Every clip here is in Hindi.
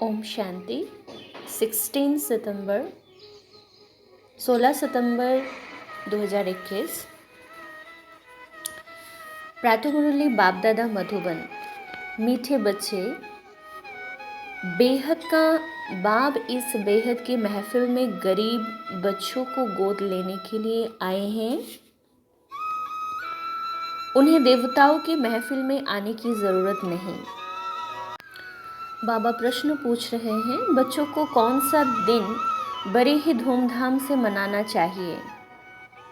ओम शांति। 16 सितंबर 16 सितंबर 2021 प्रातः मुरली बाप दादा मधुबन। मीठे बच्चे, बेहद का बाब इस बेहद की महफिल में गरीब बच्चों को गोद लेने के लिए आए हैं। उन्हें देवताओं की महफिल में आने की ज़रूरत नहीं। बाबा प्रश्न पूछ रहे हैं, बच्चों को कौन सा दिन बड़े ही धूमधाम से मनाना चाहिए?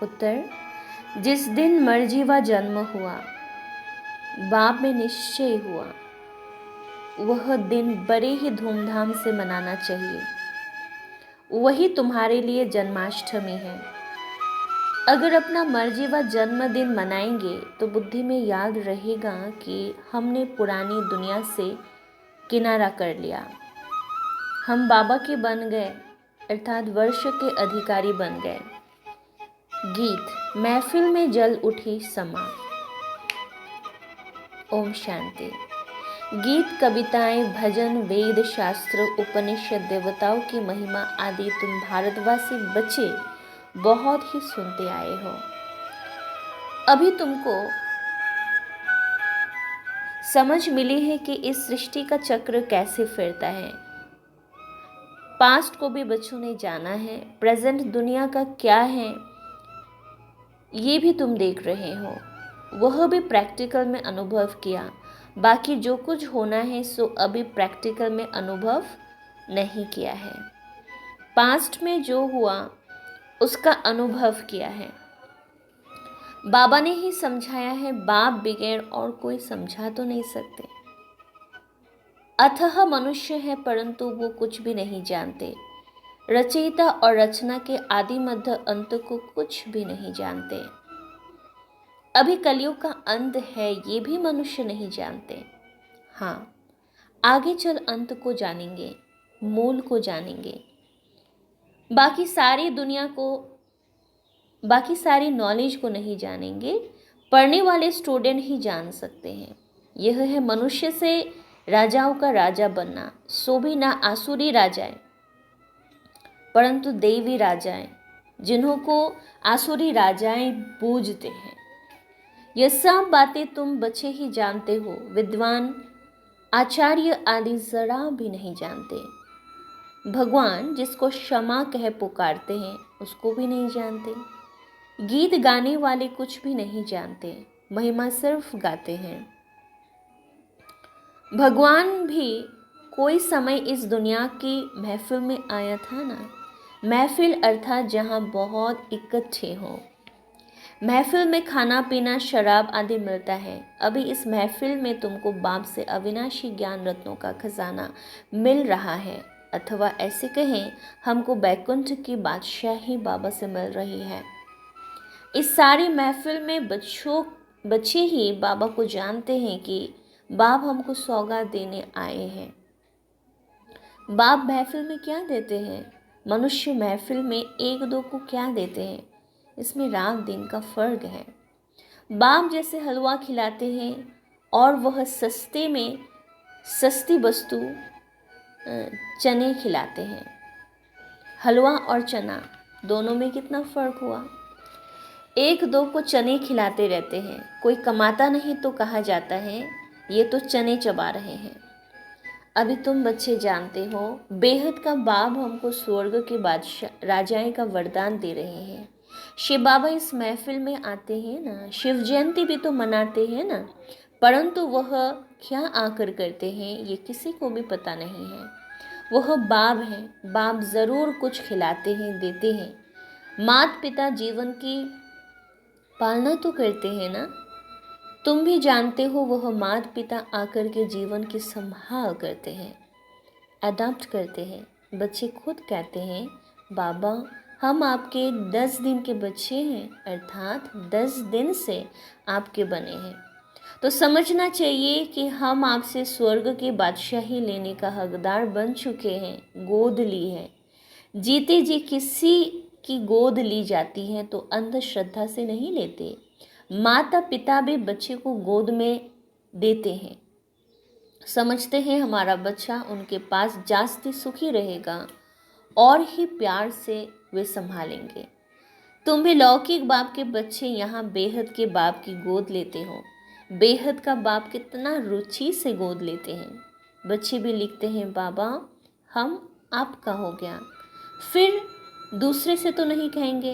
उत्तर, जिस दिन मर्जी व जन्म हुआ, बाप में निश्चय हुआ, वह दिन बड़े ही धूमधाम से मनाना चाहिए। वही तुम्हारे लिए जन्माष्टमी है। अगर अपना मर्जी व जन्मदिन मनाएंगे तो बुद्धि में याद रहेगा कि हमने पुरानी दुनिया से किनारा कर लिया, हम बाबा के बन गए, अर्थात वर्ष के अधिकारी बन गए। गीत महफिल में जल उठी समा। ओम शांति। गीत, कविताएं, भजन, वेद, शास्त्र, उपनिषद, देवताओं की महिमा आदि तुम भारतवासी बच्चे बहुत ही सुनते आए हो। अभी तुमको समझ मिली है कि इस सृष्टि का चक्र कैसे फिरता है। पास्ट को भी बच्चों ने जाना है, प्रेजेंट दुनिया का क्या है ये भी तुम देख रहे हो, वह भी प्रैक्टिकल में अनुभव किया। बाकी जो कुछ होना है सो अभी प्रैक्टिकल में अनुभव नहीं किया है। पास्ट में जो हुआ उसका अनुभव किया है। बाबा ने ही समझाया है, बाप बगैर और कोई समझा तो नहीं सकते। अतः मनुष्य है परंतु वो कुछ भी नहीं जानते। रचयिता और रचना के आदि मध्य अंत को कुछ भी नहीं जानते। अभी कलयुग का अंत है ये भी मनुष्य नहीं जानते। हाँ, आगे चल अंत को जानेंगे, मूल को जानेंगे। बाकी सारी नॉलेज को नहीं जानेंगे, पढ़ने वाले स्टूडेंट ही जान सकते हैं। यह है मनुष्य से राजाओं का राजा बनना, सो भी ना आसुरी राजाएं परंतु देवी राजाएं, जिन्हों को आसुरी राजाएं पूजते हैं। यह सब बातें तुम बच्चे ही जानते हो, विद्वान आचार्य आदि जरा भी नहीं जानते। भगवान जिसको क्षमा कह पुकारते हैं उसको भी नहीं जानते। गीत गाने वाले कुछ भी नहीं जानते, महिमा सिर्फ गाते हैं। भगवान भी कोई समय इस दुनिया की महफिल में आया था ना। महफिल अर्थात जहाँ बहुत इकट्ठे हो। महफिल में खाना पीना शराब आदि मिलता है। अभी इस महफिल में तुमको बाप से अविनाशी ज्ञान रत्नों का खजाना मिल रहा है, अथवा ऐसे कहें हमको बैकुंठ की बादशाही बाबा से मिल रही है। इस सारी महफिल में बच्चे ही बाबा को जानते हैं कि बाप हमको सौगात देने आए हैं। बाप महफिल में क्या देते हैं? मनुष्य महफिल में एक दो को क्या देते हैं? इसमें रात दिन का फर्क है। बाप जैसे हलवा खिलाते हैं और वह सस्ते में सस्ती वस्तु चने खिलाते हैं। हलवा और चना दोनों में कितना फर्क हुआ। एक दो को चने खिलाते रहते हैं, कोई कमाता नहीं तो कहा जाता है ये तो चने चबा रहे हैं। अभी तुम बच्चे जानते हो, बेहद का बाप हमको स्वर्ग के बादशाह राजाएं का वरदान दे रहे हैं। शिव बाबा इस महफिल में आते हैं ना, शिव जयंती भी तो मनाते हैं ना, परंतु वह क्या आकर करते हैं ये किसी को भी पता नहीं है। वह बाप है, बाप ज़रूर कुछ खिलाते हैं, देते हैं। माता पिता जीवन की पालना तो करते हैं ना। तुम भी जानते हो वह माता पिता आकर के जीवन की संभाल करते हैं, अडॉप्ट करते हैं। बच्चे खुद कहते हैं, बाबा हम आपके 10 दिन के बच्चे हैं, अर्थात 10 दिन से आपके बने हैं। तो समझना चाहिए कि हम आपसे स्वर्ग की बादशाही लेने का हकदार बन चुके हैं, गोद ली है। जीते जी किसी की गोद ली जाती है तो अंधश्रद्धा से नहीं लेते। माता पिता भी बच्चे को गोद में देते हैं। समझते हैं हमारा बच्चा उनके पास जास्ती सुखी रहेगा और ही प्यार से वे संभालेंगे। तुम भी लौकिक बाप के बच्चे यहाँ बेहद के बाप की गोद लेते हो। बेहद का बाप कितना रुचि से गोद लेते हैं। बच्चे भी लिखते हैं, बाबा हम आपका हो गया, फिर दूसरे से तो नहीं कहेंगे।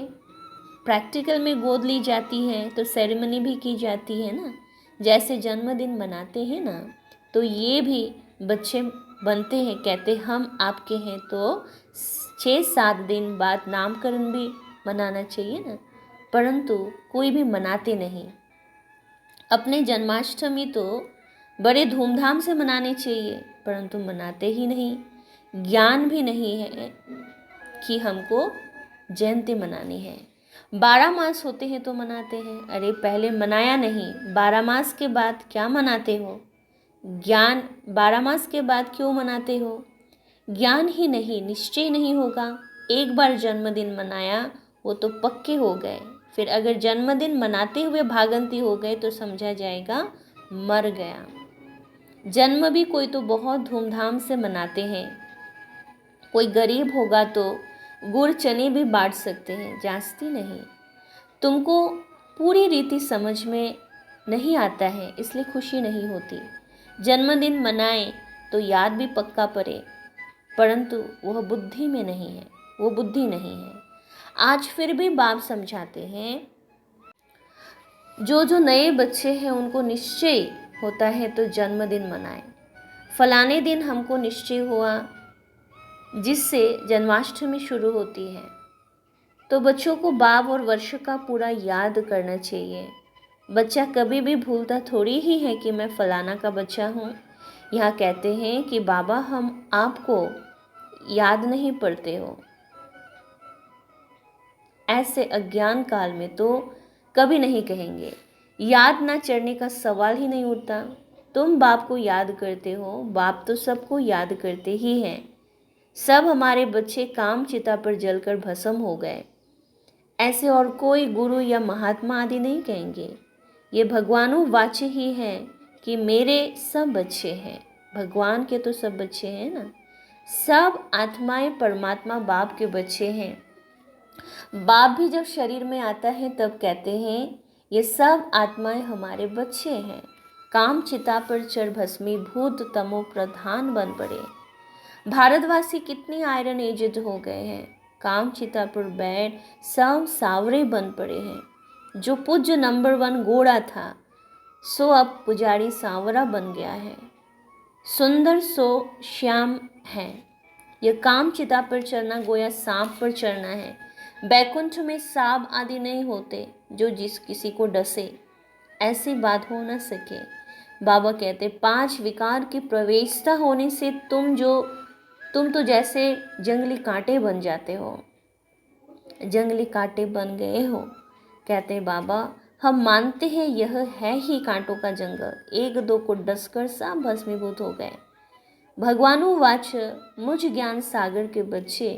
प्रैक्टिकल में गोद ली जाती है तो सेरेमनी भी की जाती है ना, जैसे जन्मदिन मनाते हैं ना, तो ये भी बच्चे बनते हैं, कहते हम आपके हैं, तो 6-7 दिन बाद नामकरण भी मनाना चाहिए ना, परंतु कोई भी मनाते नहीं। अपने जन्माष्टमी तो बड़े धूमधाम से मनाने चाहिए, परंतु मनाते ही नहीं। ज्ञान भी नहीं है कि हमको जयंती मनानी है। 12 मास होते हैं तो मनाते हैं। अरे पहले मनाया नहीं, 12 मास के बाद क्या मनाते हो? ज्ञान 12 मास के बाद क्यों मनाते हो? ज्ञान ही नहीं, निश्चय नहीं होगा। एक बार जन्मदिन मनाया वो तो पक्के हो गए, फिर अगर जन्मदिन मनाते हुए भागंती हो गए तो समझा जाएगा मर गया। जन्म भी कोई तो बहुत धूमधाम से मनाते हैं, कोई गरीब होगा तो गुड़ चने भी बांट सकते हैं, जास्ती नहीं। तुमको पूरी रीति समझ में नहीं आता है, इसलिए खुशी नहीं होती। जन्मदिन मनाए तो याद भी पक्का पड़े, परंतु वह बुद्धि में नहीं है, वो बुद्धि नहीं है। आज फिर भी बाप समझाते हैं, जो नए बच्चे हैं उनको निश्चय होता है तो जन्मदिन मनाएं। फलाने दिन हमको निश्चय हुआ जिससे जन्माष्टमी शुरू होती है, तो बच्चों को बाप और वर्ष का पूरा याद करना चाहिए। बच्चा कभी भी भूलता थोड़ी ही है कि मैं फलाना का बच्चा हूँ। यहाँ कहते हैं कि बाबा हम आपको याद नहीं पड़ते हो। ऐसे अज्ञान काल में तो कभी नहीं कहेंगे। याद ना चढ़ने का सवाल ही नहीं उठता। तुम बाप को याद करते हो, बाप तो सबको याद करते ही हैं। सब हमारे बच्चे काम चिता पर जलकर भस्म हो गए। ऐसे और कोई गुरु या महात्मा आदि नहीं कहेंगे। ये भगवानों वाच्य ही है कि मेरे सब बच्चे हैं। भगवान के तो सब बच्चे हैं ना, सब आत्माएं परमात्मा बाप के बच्चे हैं। बाप भी जब शरीर में आता है तब कहते हैं ये सब आत्माएं हमारे बच्चे हैं। काम चिता पर चढ़ भस्मीभूत तमो प्रधान बन पड़े। भारतवासी कितने आयरन एजेड हो गए हैं। काम चिता पर बैठ सब सावरे बन पड़े हैं। जो पूज्य नंबर 1 गोरा था सो अब पुजारी सांवरा बन गया है। सुंदर सो श्याम है। यह काम चिता पर चढ़ना गोया सांप पर चढ़ना है। बैकुंठ में सांप आदि नहीं होते जो जिस किसी को डसे, ऐसी बात हो न सके। बाबा कहते 5 विकार की प्रवेशता होने से तुम तो जैसे जंगली कांटे बन जाते हो। जंगली कांटे बन गए हो। कहते बाबा हम मानते हैं यह है ही कांटों का जंगल, 1-2 को डसकर सब भस्मीभूत हो गए। भगवानु वाच मुझ ज्ञान सागर के बच्चे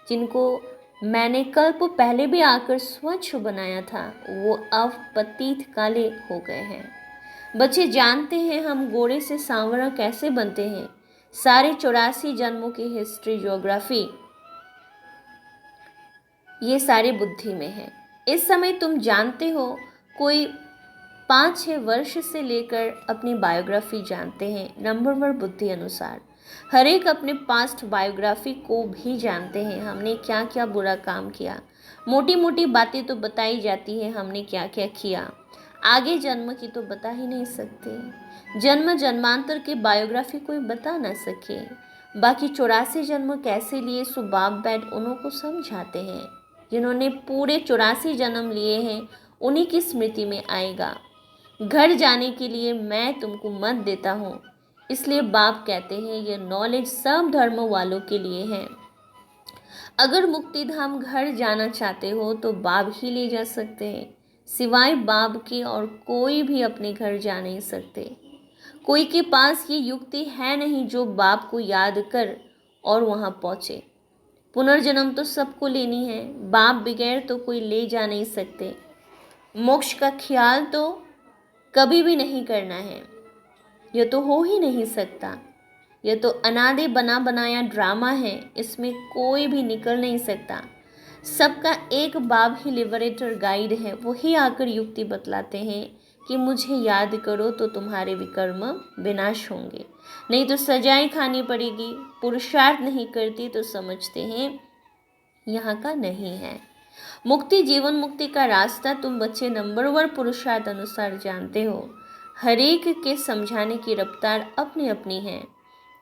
जिनको मैंने कल्प पहले भी आकर स्वच्छ बनाया था, वो अब पतित काले हो गए हैं। बच्चे जानते हैं हम गोरे से सांवरा कैसे बनते हैं। सारे 84 जन्मों की हिस्ट्री, ज्योग्राफी, ये सारे बुद्धि में है। इस समय तुम जानते हो, कोई 5-6 वर्ष से लेकर अपनी बायोग्राफी जानते हैं नंबरवार बुद्धि अनुसार। हर एक अपने पास्ट बायोग्राफी को भी जानते हैं, हमने क्या क्या बुरा काम किया। मोटी मोटी बातें तो बताई जाती है हमने क्या क्या किया, आगे जन्म की तो बता ही नहीं सकते। जन्म जन्मांतर की बायोग्राफी कोई बता ना सके। बाकी 84 जन्म कैसे लिए सो बाप बैठ उन्हों को समझाते हैं। जिन्होंने पूरे 84 जन्म लिए हैं उन्हीं की स्मृति में आएगा। घर जाने के लिए मैं तुमको मत देता हूँ, इसलिए बाप कहते हैं ये नॉलेज सब धर्म वालों के लिए है। अगर मुक्ति धाम घर जाना चाहते हो तो बाप ही ले जा सकते हैं। सिवाय बाप के और कोई भी अपने घर जा नहीं सकते। कोई के पास ये युक्ति है नहीं जो बाप को याद कर और वहाँ पहुँचे। पुनर्जन्म तो सबको लेनी है, बाप बगैर तो कोई ले जा नहीं सकते। मोक्ष का ख्याल तो कभी भी नहीं करना है। यह तो हो ही नहीं सकता। यह तो अनादि बना बनाया ड्रामा है, इसमें कोई भी निकल नहीं सकता। सबका एक बाप ही लिबरेटर गाइड है, वही आकर युक्ति बतलाते हैं कि मुझे याद करो तो तुम्हारे विकर्म विनाश होंगे, नहीं तो सजाएं खानी पड़ेगी। पुरुषार्थ नहीं करती तो समझते हैं यहाँ का नहीं है। मुक्ति, जीवन मुक्ति का रास्ता तुम बच्चे नंबर 1 पुरुषार्थ अनुसार जानते हो। हरेक के समझाने की रफ्तार अपनी अपनी है।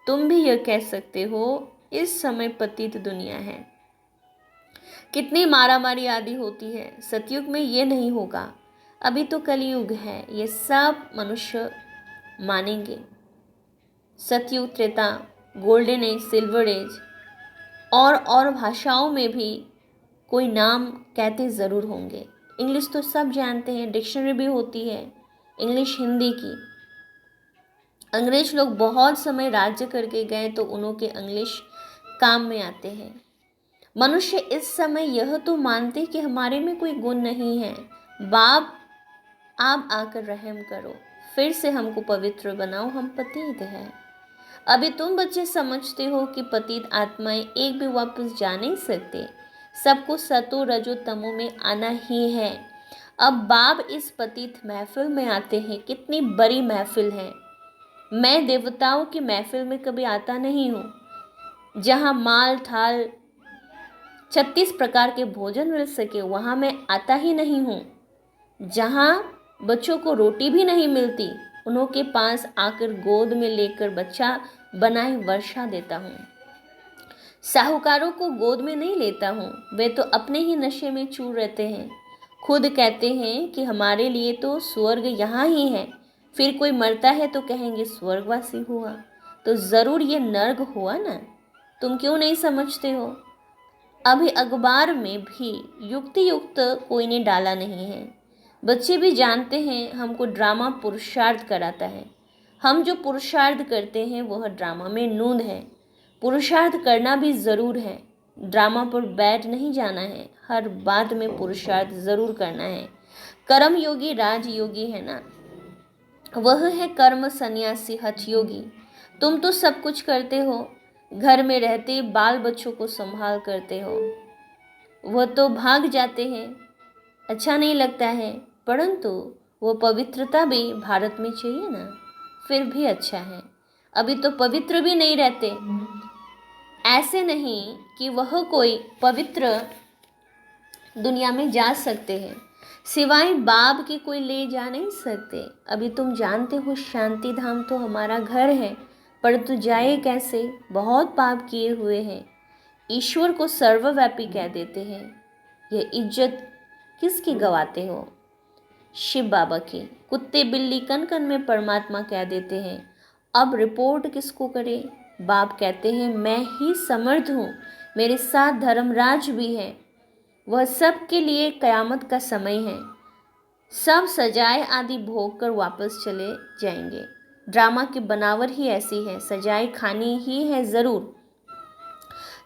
तुम भी यह कह सकते हो इस समय पतित दुनिया है, कितनी मारामारी आदि होती है। सतयुग में ये नहीं होगा, अभी तो कलयुग है, ये सब मनुष्य मानेंगे। Satyuga, Treta, golden age, silver age और भाषाओं में भी कोई नाम कहते ज़रूर होंगे। इंग्लिश तो सब जानते हैं, डिक्शनरी भी होती है इंग्लिश हिंदी की। अंग्रेज लोग बहुत समय राज्य करके गए तो उन्होंने इंग्लिश काम में आते हैं। मनुष्य इस समय यह तो मानते कि हमारे में कोई गुण नहीं है। बाप आप आकर रहम करो, फिर से हमको पवित्र बनाओ, हम पतित हैं। अभी तुम बच्चे समझते हो कि पतित आत्माएं एक भी वापस जा नहीं सकते, सबको सतो रजो तमो में आना ही है। अब बाप इस पतित महफिल में आते हैं, कितनी बड़ी महफिल है। मैं देवताओं की महफिल में कभी आता नहीं हूँ, जहाँ माल थाल 36 प्रकार के भोजन मिल सके, वहाँ मैं आता ही नहीं हूँ। जहाँ बच्चों को रोटी भी नहीं मिलती, उन्हों के पास आकर गोद में लेकर बच्चा बनाए वर्षा देता हूँ। साहूकारों को गोद में नहीं लेता हूँ, वे तो अपने ही नशे में चूर रहते हैं। खुद कहते हैं कि हमारे लिए तो स्वर्ग यहाँ ही है, फिर कोई मरता है तो कहेंगे स्वर्गवासी हुआ, तो ज़रूर ये नर्क हुआ ना। तुम क्यों नहीं समझते हो? अभी अखबार में भी युक्ति युक्त कोई ने डाला नहीं है। बच्चे भी जानते हैं हमको ड्रामा पुरुषार्थ कराता है। हम जो पुरुषार्थ करते हैं वह ड्रामा में नूंद है। पुरुषार्थ करना भी ज़रूर है, ड्रामा पर बैठ नहीं जाना है, हर बात में पुरुषार्थ ज़रूर करना है। कर्म योगी राजयोगी है ना, वह है कर्म सन्यासी हठ योगी। तुम तो सब कुछ करते हो, घर में रहते बाल बच्चों को संभाल करते हो, वह तो भाग जाते हैं, अच्छा नहीं लगता है, परंतु वो पवित्रता भी भारत में चाहिए ना, फिर भी अच्छा है। अभी तो पवित्र भी नहीं रहते, ऐसे नहीं कि वह कोई पवित्र दुनिया में जा सकते हैं, सिवाय बाप के कोई ले जा नहीं सकते। अभी तुम जानते हो शांति धाम तो हमारा घर है, परंतु जाए कैसे, बहुत पाप किए हुए हैं। ईश्वर को सर्वव्यापी कह देते हैं, यह इज्जत किसकी गवाते हो? शिव बाबा की। कुत्ते बिल्ली कन कन में परमात्मा कह देते हैं, अब रिपोर्ट किसको करे? बाप कहते हैं मैं ही समर्थ हूँ, मेरे साथ धर्मराज भी है, वह सब के लिए कयामत का समय है। सब सजाए आदि भोग कर वापस चले जाएंगे। ड्रामा की बनावट ही ऐसी है, सजाए खानी ही है ज़रूर।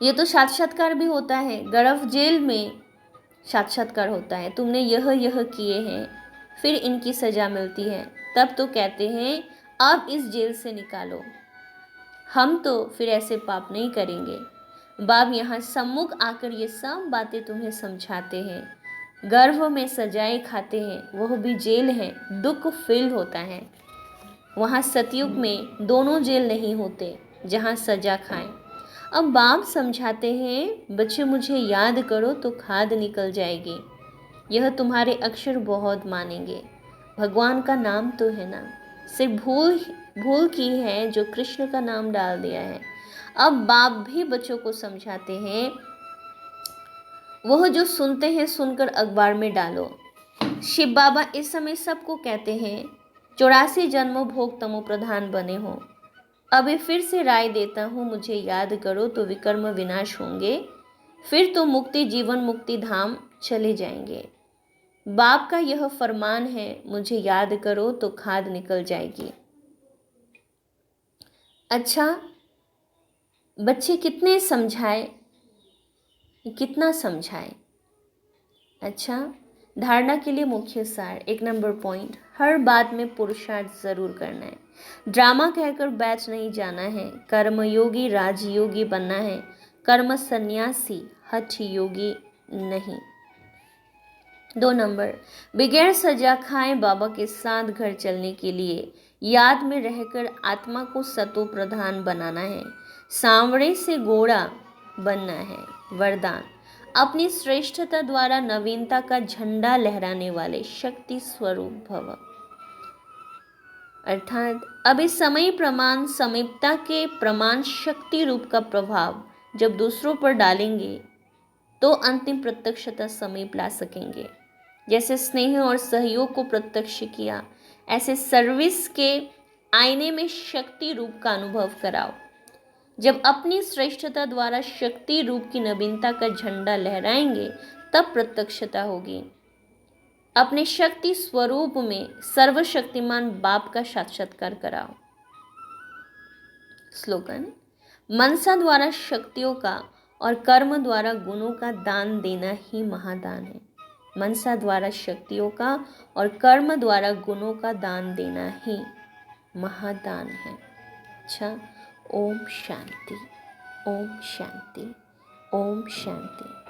ये तो साक्षात्कार भी होता है, गर्भ जेल में साक्षात्कार होता है, तुमने यह किए हैं, फिर इनकी सज़ा मिलती है, तब तो कहते हैं अब इस जेल से निकालो। हम तो फिर ऐसे पाप नहीं करेंगे। बाप यहाँ सम्मुख आकर ये सब बातें तुम्हें समझाते हैं। गर्भ में सजाए खाते हैं, वह भी जेल है, दुख फील होता है। वहाँ सतयुग में दोनों जेल नहीं होते जहाँ सजा खाएं। अब बाप समझाते हैं बच्चे मुझे याद करो तो खाद निकल जाएगी, यह तुम्हारे अक्षर बहुत मानेंगे। भगवान का नाम तो है ना, सिर्फ भूल की है जो कृष्ण का नाम डाल दिया है। अब बाप भी बच्चों को समझाते हैं, वह जो सुनते हैं सुनकर अखबार में डालो। शिव बाबा इस समय सबको कहते हैं 84 जन्म भोग तमो प्रधान बने हो। अभी फिर से राय देता हूँ, मुझे याद करो तो विकर्म विनाश होंगे, फिर तो मुक्ति जीवन मुक्ति धाम चले जाएंगे। बाप का यह फरमान है, मुझे याद करो तो खाद निकल जाएगी। अच्छा बच्चे कितना समझाए? अच्छा, धारणा के लिए मुख्य सार, 1 नंबर पॉइंट, हर बात में पुरुषार्थ जरूर करना है। ड्रामा कहकर बैठ नहीं जाना है। कर्मयोगी राजयोगी बनना है। कर्म सन्यासी हठ योगी नहीं। 2 बगैर सजा खाए बाबा के साथ घर चलने के लिए याद में रहकर आत्मा को सतो प्रधान बनाना है। सांवरे से घोड़ा बनना है। वरदान, अपनी श्रेष्ठता द्वारा नवीनता का झंडा लहराने वाले शक्ति स्वरूप भव। अर्थात अब इस समय प्रमाण समीपता के प्रमाण शक्ति रूप का प्रभाव जब दूसरों पर डालेंगे तो अंतिम प्रत्यक्षता समीप ला सकेंगे। जैसे स्नेह और सहयोग को प्रत्यक्ष किया, ऐसे सर्विस के आईने में शक्ति रूप का अनुभव कराओ। जब अपनी श्रेष्ठता द्वारा शक्ति रूप की नवीनता का झंडा लहराएंगे तब प्रत्यक्षता होगी। अपने शक्ति स्वरूप में सर्वशक्तिमान बाप का साक्षात्कार कराओ। स्लोगन, मनसा द्वारा शक्तियों का और कर्म द्वारा गुणों का दान देना ही महादान है। मनसा द्वारा शक्तियों का और कर्म द्वारा गुणों का दान देना ही महादान है। अच्छा, ओम शांति, ओम शांति, ओम शांति।